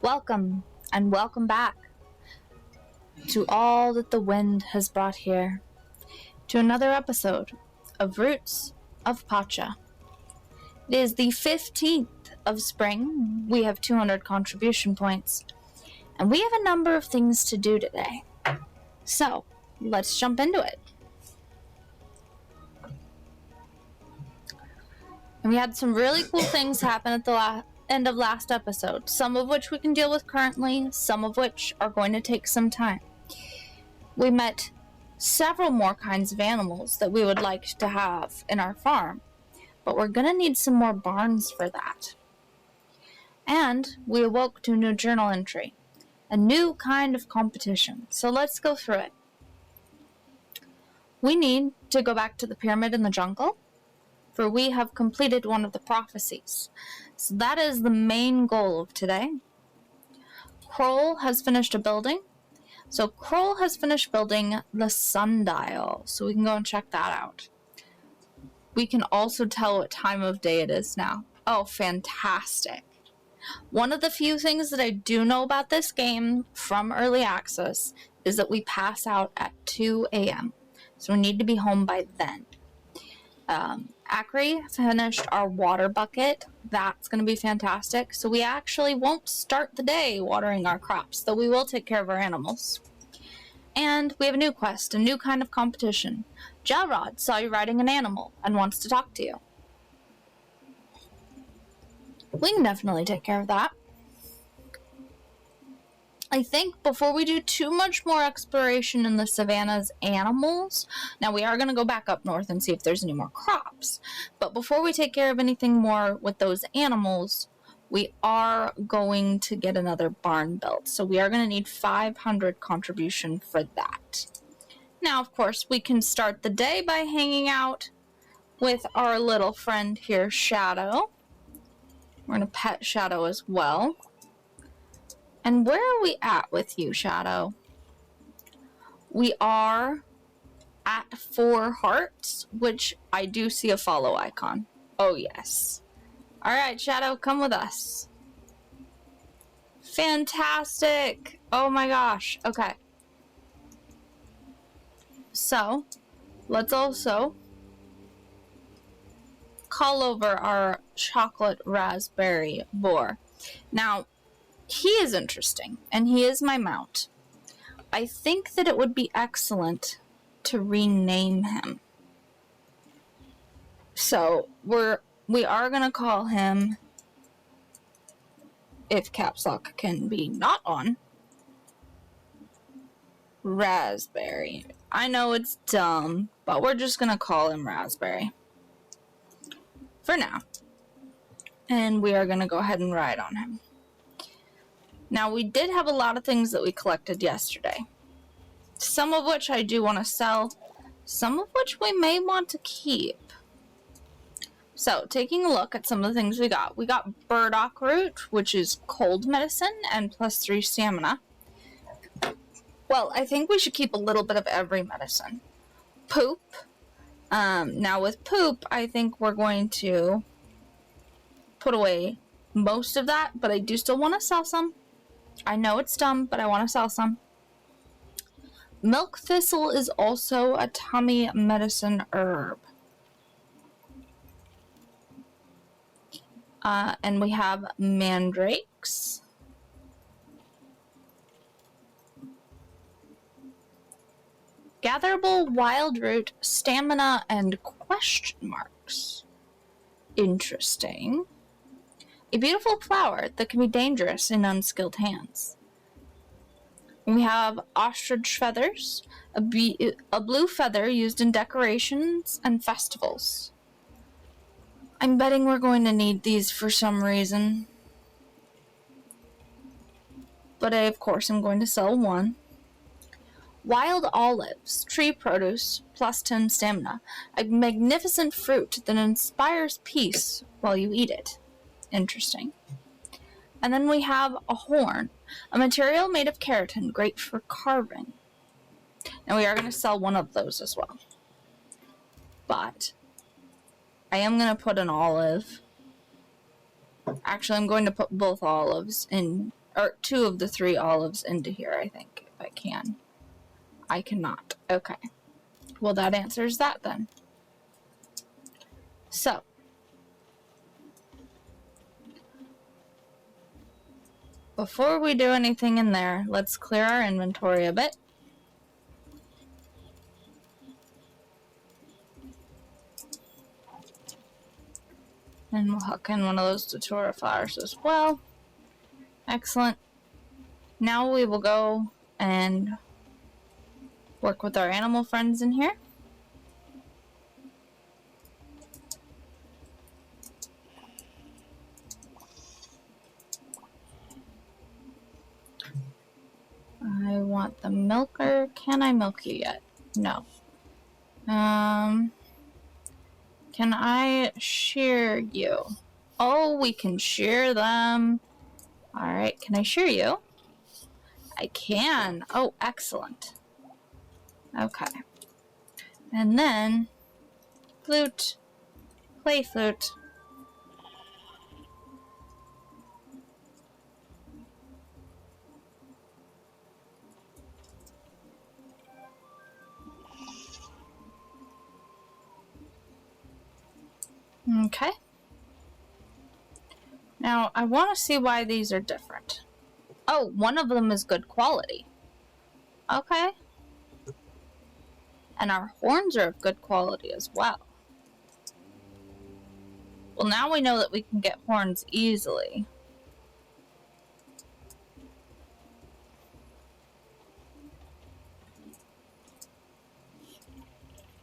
Welcome, and welcome back to all that the wind has brought here, to another episode of Roots of Pacha. It is the 15th of spring. We have 200 contribution points, and we have a number of things to do today. So, let's jump into it. And we had some really cool things happen at the end of last episode, some of which we can deal with currently, some of which are going to take some time. We met several more kinds of animals that we would like to have in our farm, but we're going to need some more barns for that. And we awoke to a new journal entry, a new kind of competition. So let's go through it. We need to go back to the pyramid in the jungle, for we have completed one of the prophecies. So that is the main goal of today. Kroll has finished a building. So Kroll has finished building the sundial, so we can go and check that out. We can also tell what time of day it is now. Oh, fantastic. One of the few things that I do know about this game from early access is that we pass out at 2 a.m. So we need to be home by then. Acri finished our water bucket. That's going to be fantastic. So we actually won't start the day watering our crops, though we will take care of our animals. And we have a new quest, a new kind of competition. Gelrod saw you riding an animal and wants to talk to you. We can definitely take care of that. I think before we do too much more exploration in the savanna's animals, now we are going to go back up north and see if there's any more crops, but before we take care of anything more with those animals, we are going to get another barn built. So we are going to need 500 contribution for that. Now, of course, we can start the day by hanging out with our little friend here, Shadow. We're going to pet Shadow as well. And where are we at with you, Shadow? We are at 4 hearts, which I do see a follow icon. Oh, yes. Alright, Shadow, come with us. Fantastic! Oh my gosh. Okay. So, let's also call over our chocolate raspberry boar. Now, he is interesting, and he is my mount. I think that it would be excellent to rename him. So, we are going to call him, if caps lock can be not on, Raspberry. I know it's dumb, but we're just going to call him Raspberry for now. And we are going to go ahead and ride on him. Now, we did have a lot of things that we collected yesterday. Some of which I do want to sell. Some of which we may want to keep. So, taking a look at some of the things we got. We got burdock root, which is cold medicine and +3 stamina. Well, I think we should keep a little bit of every medicine. Poop. Now, with poop, I think we're going to put away most of that, but I do still want to sell some. I know it's dumb, but I want to sell some. Milk thistle is also a tummy medicine herb. And we have mandrakes. Gatherable wild root, stamina, and question marks. Interesting. A beautiful flower that can be dangerous in unskilled hands. We have ostrich feathers, a blue feather used in decorations and festivals. I'm betting we're going to need these for some reason. But I, of course, am going to sell one. Wild olives, tree produce, +10 stamina. A magnificent fruit that inspires peace while you eat it. Interesting. And then we have a horn, a material made of keratin, great for carving. And we are going to sell one of those as well. But I am going to put an olive. Actually, I'm going to put both olives in or 2 of the 3 olives into here, I think, if I can. I cannot. Okay. Well, that answers that then. So, before we do anything in there, let's clear our inventory a bit. And we'll hook in one of those datura flowers as well. Excellent. Now we will go and work with our animal friends in here. I want the milker. Can I milk you yet? No. Can I shear you? Oh, we can shear them. Alright, can I shear you? I can. Oh, excellent. Okay. And then, flute. Play flute. Okay. Now, I want to see why these are different. Oh, one of them is good quality. Okay. And our horns are of good quality as well. Well, now we know that we can get horns easily.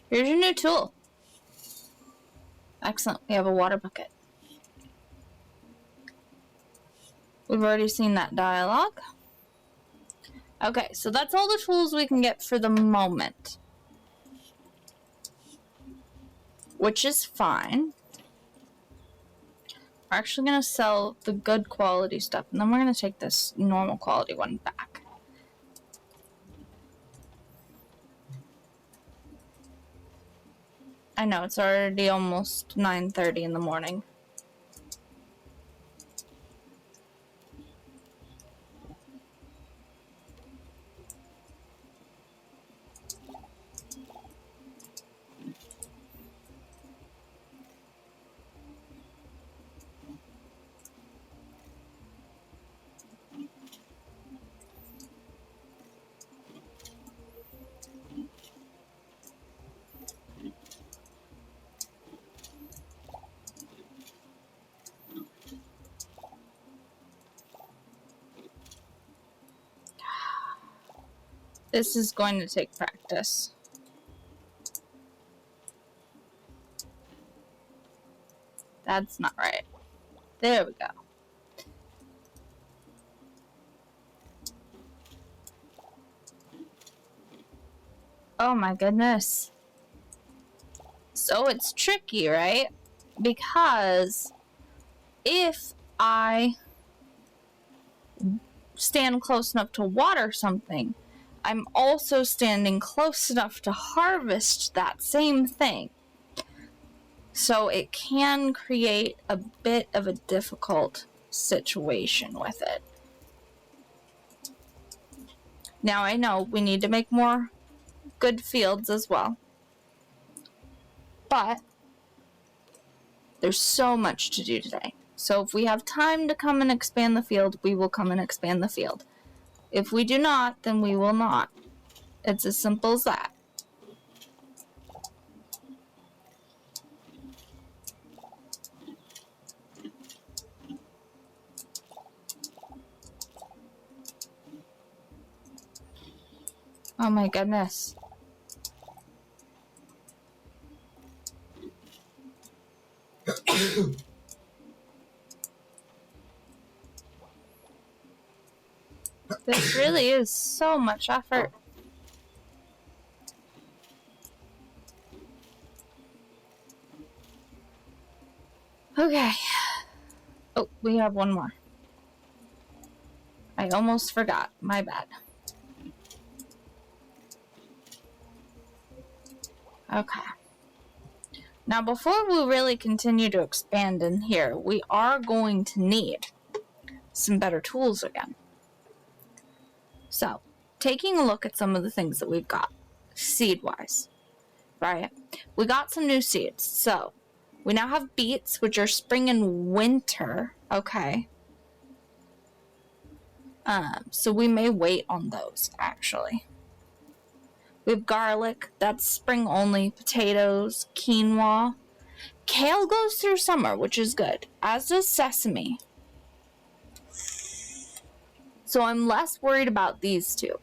Here's your new tool. Excellent. We have a water bucket. We've already seen that dialogue. Okay, so that's all the tools we can get for the moment. Which is fine. We're actually going to sell the good quality stuff, and then we're going to take this normal quality one back. I know, it's already almost 9:30 in the morning. This is going to take practice. That's not right. There we go. Oh my goodness. So it's tricky, right? Because if I stand close enough to water something, I'm also standing close enough to harvest that same thing. So it can create a bit of a difficult situation with it. Now I know we need to make more good fields as well. But there's so much to do today. So if we have time to come and expand the field, we will come and expand the field. If we do not, then we will not. It's as simple as that. Oh my goodness. This really is so much effort. Okay. Oh, we have one more. I almost forgot. My bad. Okay. Now, before we really continue to expand in here, we are going to need some better tools again. So, taking a look at some of the things that we've got, seed-wise, right? We got some new seeds. So, we now have beets, which are spring and winter, okay? So we may wait on those, actually. We have garlic, that's spring only, potatoes, quinoa. Kale goes through summer, which is good, as does sesame. So I'm less worried about these two.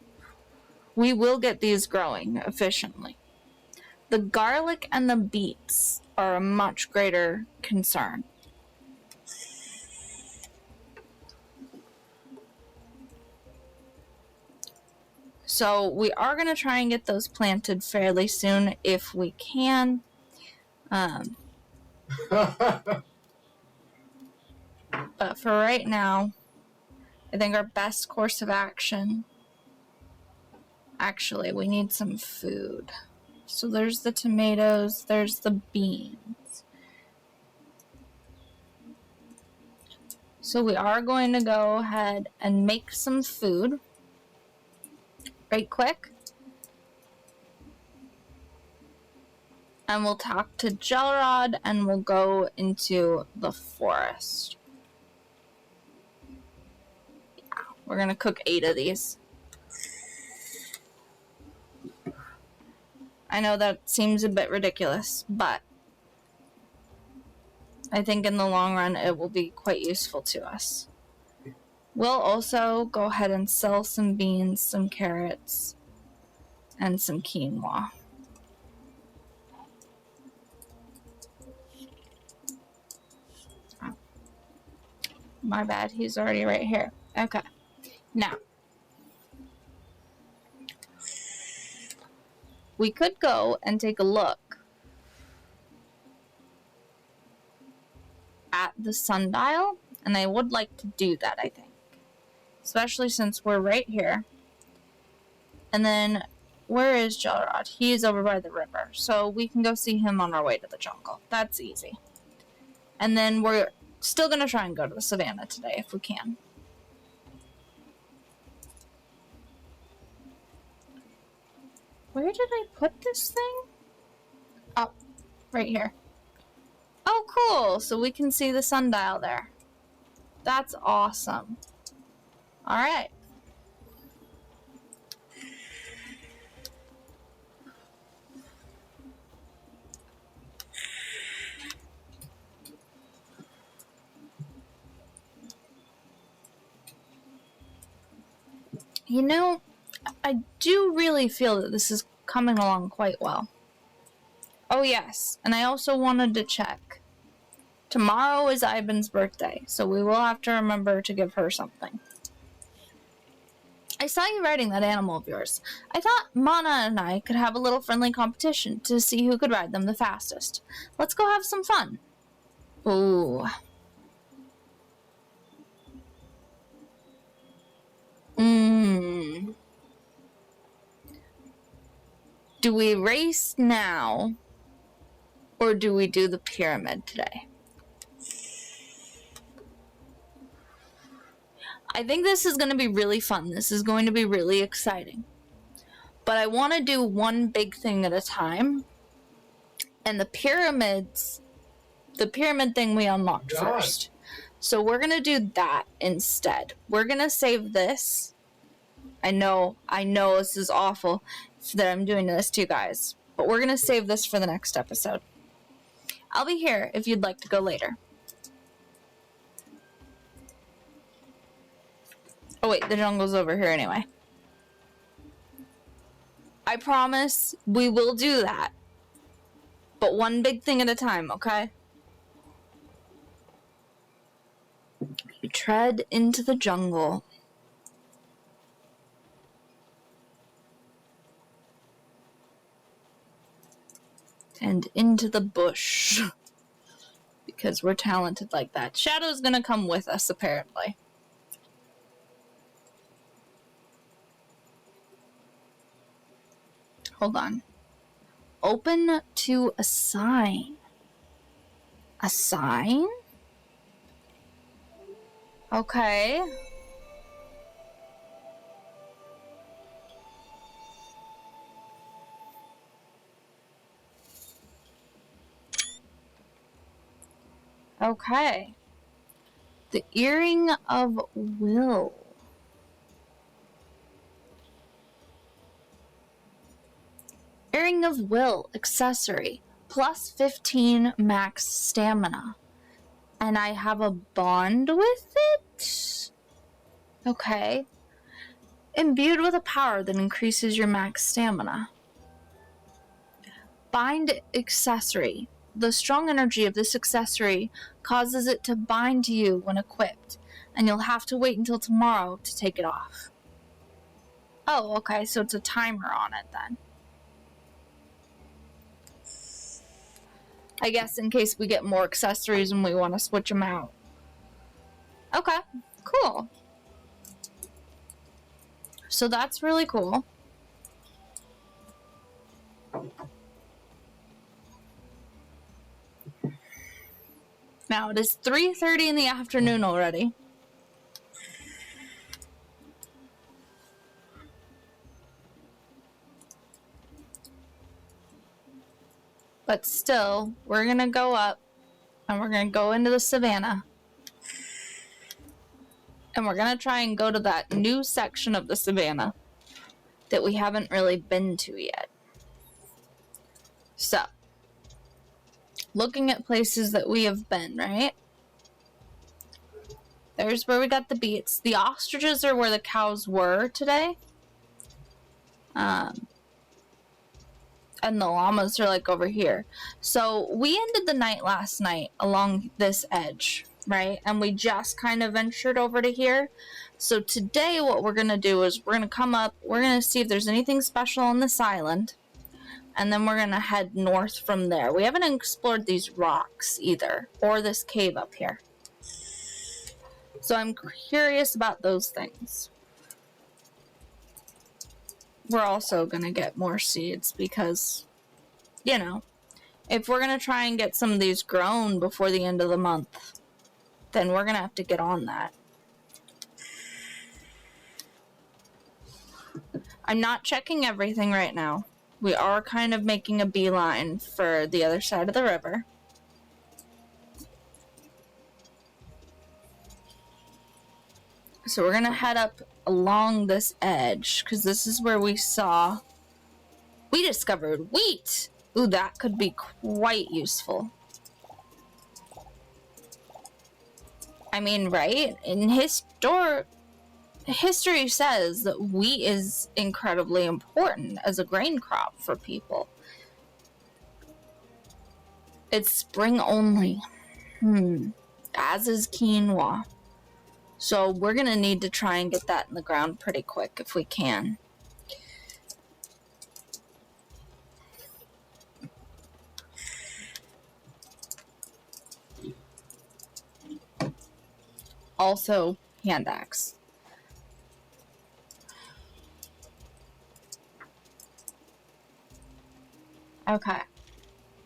We will get these growing efficiently. The garlic and the beets are a much greater concern. So we are going to try and get those planted fairly soon if we can. But for right now, I think our best course of action... Actually, we need some food. So there's the tomatoes, there's the beans. So we are going to go ahead and make some food right quick. And we'll talk to Gelrod and we'll go into the forest. Yeah, we're going to cook 8 of these. I know that seems a bit ridiculous, but I think in the long run it will be quite useful to us. We'll also go ahead and sell some beans, some carrots, and some quinoa. Oh. My bad, he's already right here. Okay. Now, we could go and take a look at the sundial, and I would like to do that, I think. Especially since we're right here. And then, where is Gelrod? He is over by the river, so we can go see him on our way to the jungle. That's easy. And then we're still going to try and go to the savannah today, if we can. Where did I put this thing? Oh, right here. Oh, cool. So we can see the sundial there. That's awesome. All right. You know, I do really feel that this is coming along quite well. Oh, yes. And I also wanted to check. Tomorrow is Ivan's birthday, so we will have to remember to give her something. I saw you riding that animal of yours. I thought Mana and I could have a little friendly competition to see who could ride them the fastest. Let's go have some fun. Ooh. Do we race now, or do we do the pyramid today? I think this is going to be really fun. This is going to be really exciting. But I want to do one big thing at a time. And the pyramid thing we unlocked first. So we're going to do that instead. We're going to save this. I know this is awful that I'm doing this to you guys. But we're going to save this for the next episode. I'll be here if you'd like to go later. Oh wait, the jungle's over here anyway. I promise we will do that. But one big thing at a time, okay? You tread into the jungle. And into the bush. Because we're talented like that. Shadow's gonna come with us, apparently. Hold on. Open to a sign. A sign? Okay. Okay. The Earring of Will. Earring of Will accessory. Plus 15 max stamina. And I have a bond with it? Okay. Imbued with a power that increases your max stamina. Bind accessory. The strong energy of this accessory causes it to bind to you when equipped, and you'll have to wait until tomorrow to take it off. Oh, okay, so it's a timer on it then. I guess in case we get more accessories and we want to switch them out. Okay, cool. So that's really cool. Now it is 3:30 in the afternoon already. But still, we're going to go up and we're going to go into the savannah. And we're going to try and go to that new section of the savannah that we haven't really been to yet. So, looking at places that we have been, right? There's where we got the beets. The ostriches are where the cows were today. And the llamas are like over here. So we ended the night last night along this edge, right? And we just kind of ventured over to here. So today what we're going to do is we're going to come up. We're going to see if there's anything special on this island. And then we're going to head north from there. We haven't explored these rocks either. Or this cave up here. So I'm curious about those things. We're also going to get more seeds because, you know, if we're going to try and get some of these grown before the end of the month, then we're going to have to get on that. I'm not checking everything right now. We are kind of making a beeline for the other side of the river. So we're going to head up along this edge because this is where we discovered wheat. Ooh, that could be quite useful. I mean, right? In history says that wheat is incredibly important as a grain crop for people. It's spring only. As is quinoa. So we're going to need to try and get that in the ground pretty quick if we can. Also, hand axe. Okay.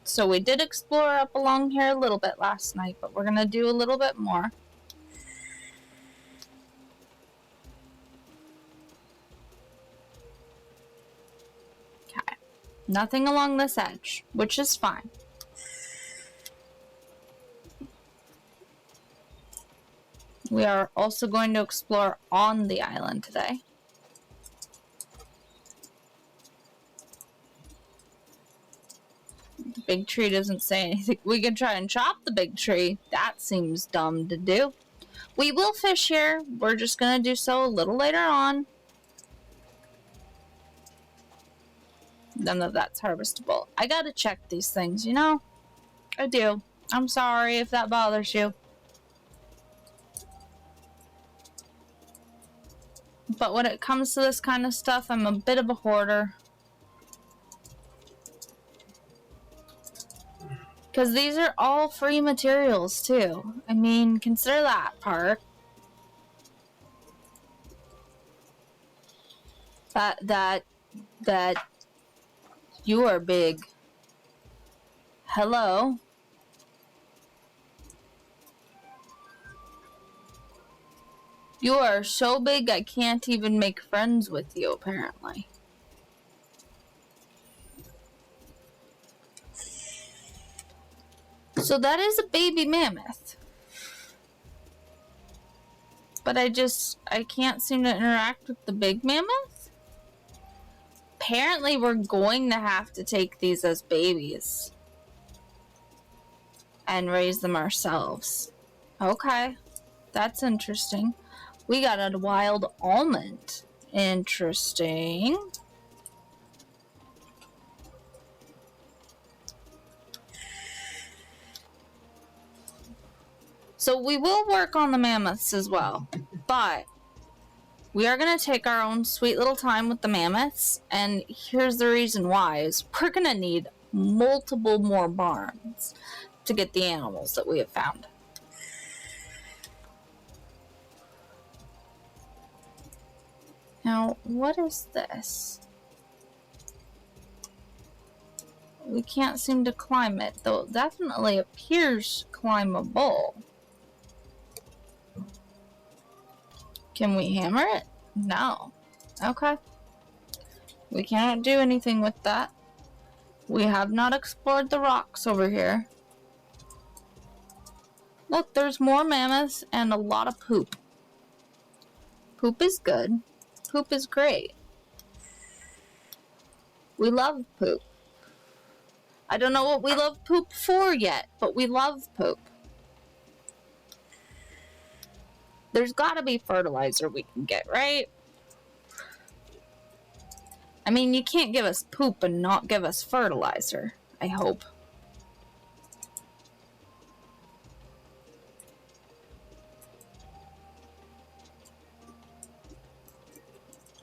So we did explore up along here a little bit last night, but we're going to do a little bit more. Okay. Nothing along this edge, which is fine. We are also going to explore on the island today. The big tree doesn't say anything. We can try and chop the big tree. That seems dumb to do. We will fish here. We're just going to do so a little later on. None of that's harvestable. I gotta check these things, you know? I do. I'm sorry if that bothers you. But when it comes to this kind of stuff, I'm a bit of a hoarder. Because these are all free materials, too. I mean, consider that part. That you are big. Hello? You are so big I can't even make friends with you, apparently. So that is a baby mammoth. But I can't seem to interact with the big mammoth? Apparently we're going to have to take these as babies. And raise them ourselves. Okay. That's interesting. We got a wild almond. Interesting. So we will work on the mammoths as well. But we are going to take our own sweet little time with the mammoths. And here's the reason why. Is we're going to need multiple more barns to get the animals that we have found. Now, what is this? We can't seem to climb it, though it definitely appears climbable. Can we hammer it? No. Okay. We cannot do anything with that. We have not explored the rocks over here. Look, there's more mammoths and a lot of poop. Poop is good. Poop is great. We love poop. I don't know what we love poop for yet, but we love poop. There's gotta be fertilizer we can get, right? I mean, you can't give us poop and not give us fertilizer, I hope.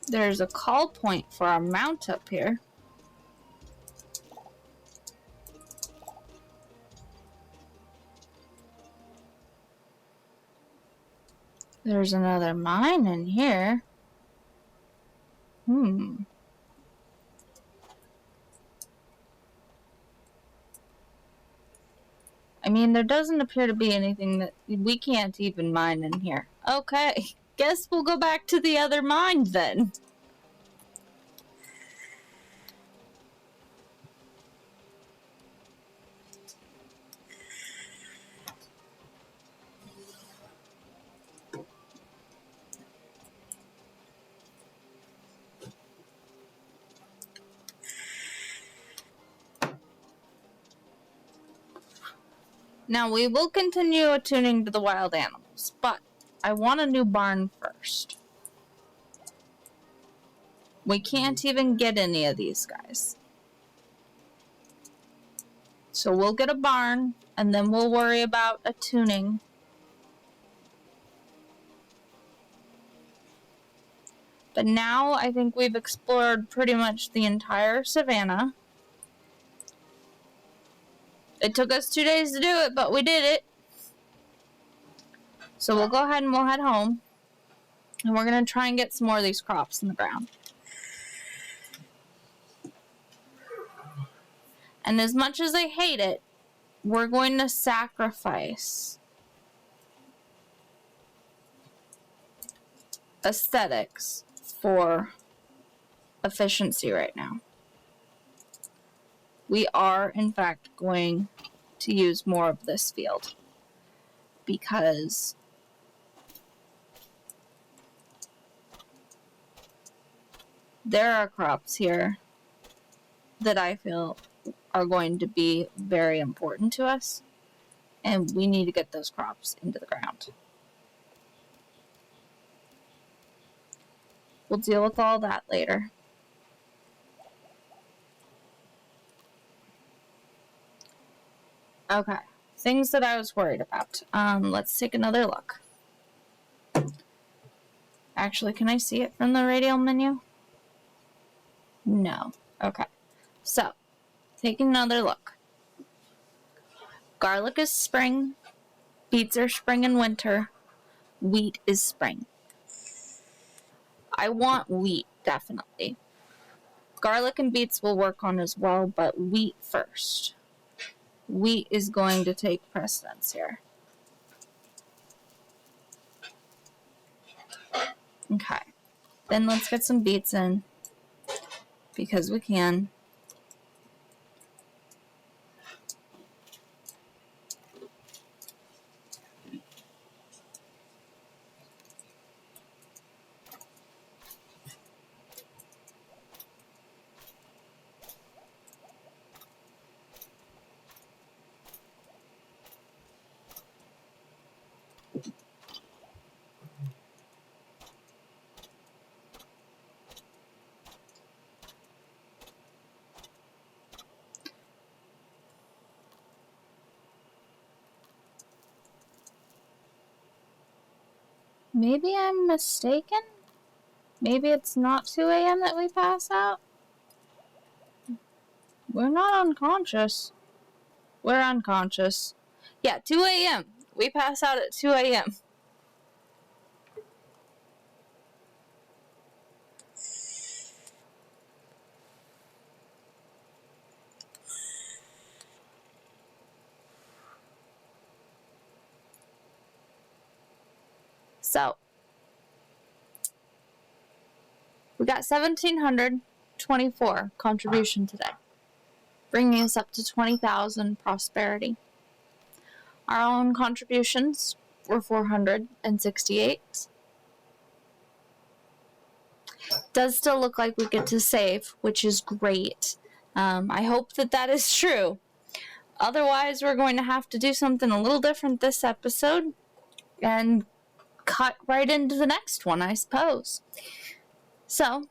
There's a call point for our mount up here. There's another mine in here. I mean, there doesn't appear to be anything that we can't even mine in here. Okay, guess we'll go back to the other mine then. Now, we will continue attuning to the wild animals, but I want a new barn first. We can't even get any of these guys. So we'll get a barn, and then we'll worry about attuning. But now I think we've explored pretty much the entire savannah. It took us 2 days to do it, but we did it. So we'll go ahead and we'll head home. And we're going to try and get some more of these crops in the ground. And as much as I hate it, we're going to sacrifice aesthetics for efficiency right now. We are, in fact, going to use more of this field because there are crops here that I feel are going to be very important to us, and we need to get those crops into the ground. We'll deal with all that later. Okay, things that I was worried about. Let's take another look. Actually, can I see it from the radial menu? No. Okay. So, taking another look. Garlic is spring. Beets are spring and winter. Wheat is spring. I want wheat, definitely. Garlic and beets will work on as well, but wheat first. Wheat is going to take precedence here. Okay. Then let's get some beets in. Because we can. Maybe I'm mistaken? Maybe it's not 2 a.m. that we pass out? We're not unconscious. We're unconscious. Yeah, 2 a.m. We pass out at 2 a.m. So, we got 1,724 contribution today, bringing us up to 20,000 prosperity. Our own contributions were 468. Does still look like we get to save, which is great. I hope that is true. Otherwise, we're going to have to do something a little different this episode and cut right into the next one, I suppose. So,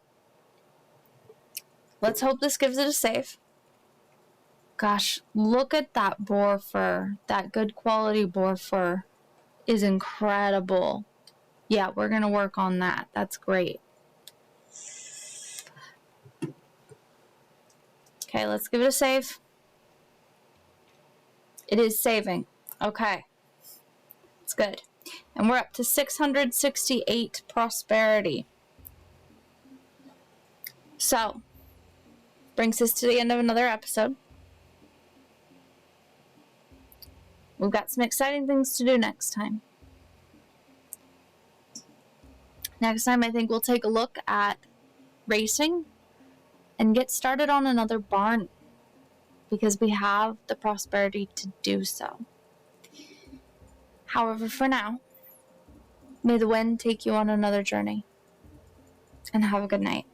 let's hope this gives it a save. Gosh, look at that boar fur. That good quality boar fur is incredible. Yeah, we're going to work on that. That's great. Okay, let's give it a save. It is saving. Okay. It's good. And we're up to 668 prosperity. So, brings us to the end of another episode. We've got some exciting things to do next time. Next time, I think we'll take a look at racing and get started on another barn because we have the prosperity to do so. However, for now, may the wind take you on another journey, and have a good night.